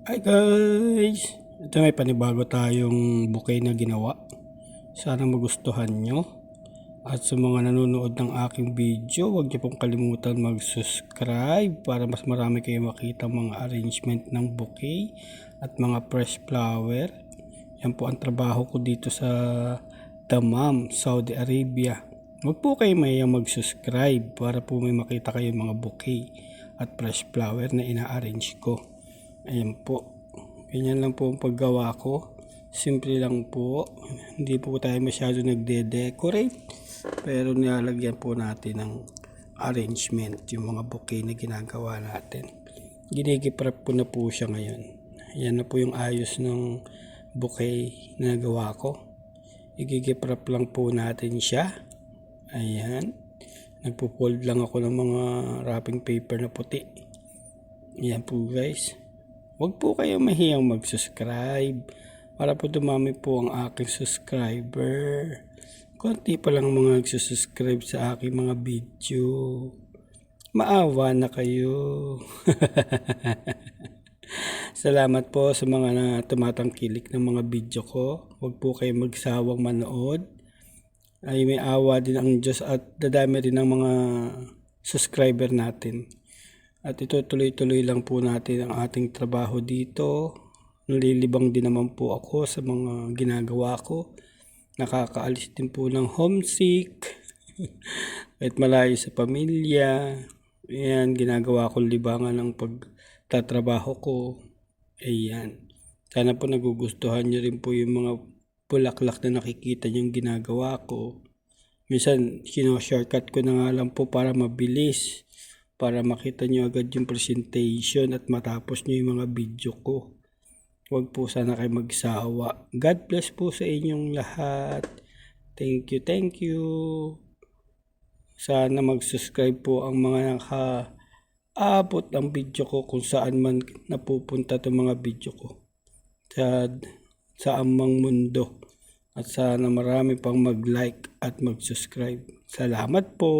Hi guys! Ito may panibago tayong bouquet na ginawa. Sana magustuhan nyo. At sa mga nanonood ng aking video, huwag niyo pong kalimutan mag-subscribe para mas marami kayo makita mga arrangement ng bouquet at mga fresh flower. Yan po ang trabaho ko dito sa Dammam, Saudi Arabia. Huwag po kayo mayayang mag-subscribe para po may makita kayo mga bouquet at fresh flower na ina-arrange ko. Ayan po. Ganyan lang po ang paggawa ko. Simple lang po. Hindi po tayo masyado nagde-decorate. Pero nilalagyan po natin ng arrangement yung mga bouquet na ginagawa natin. Ginigiprep ko na po siya ngayon. Ayan na po yung ayos ng bouquet na nagawa ko. Igigiprep lang po natin siya. Ayan. Nagpo-fold lang ako ng mga wrapping paper na puti. Ayan po guys. Huwag po kayo mahiyang mag-subscribe para po dumami po ang aking subscriber. Konti pa lang mga nagsusubscribe sa aking mga video. Maawa na kayo. Salamat po sa mga na tumatangkilik ng mga video ko. Huwag po kayo magsawang manood. Ay may awa din ang Diyos at dadami rin ang mga subscriber natin. At ito tuloy-tuloy lang po natin ang ating trabaho dito. Nalilibang din naman po ako sa mga ginagawa ko. Nakakaalis din po ng homesick. Kahit malayo sa pamilya. Ayan, ginagawa kong libangan ng pagtatrabaho ko. Ayan. Sana po nagugustuhan nyo rin po yung mga bulaklak na nakikita nyo yung ginagawa ko. Minsan, shortcut ko na nga lang po para mabilis. Para makita nyo agad yung presentation at matapos nyo yung mga video ko. Huwag po sana kayo magsawa. God bless po sa inyong lahat. Thank you, thank you. Sana mag-subscribe po ang mga nakaabot ng video ko kung saan man napupunta itong mga video ko. Sa amang mundo. At sana marami pang mag-like at mag-subscribe. Salamat po.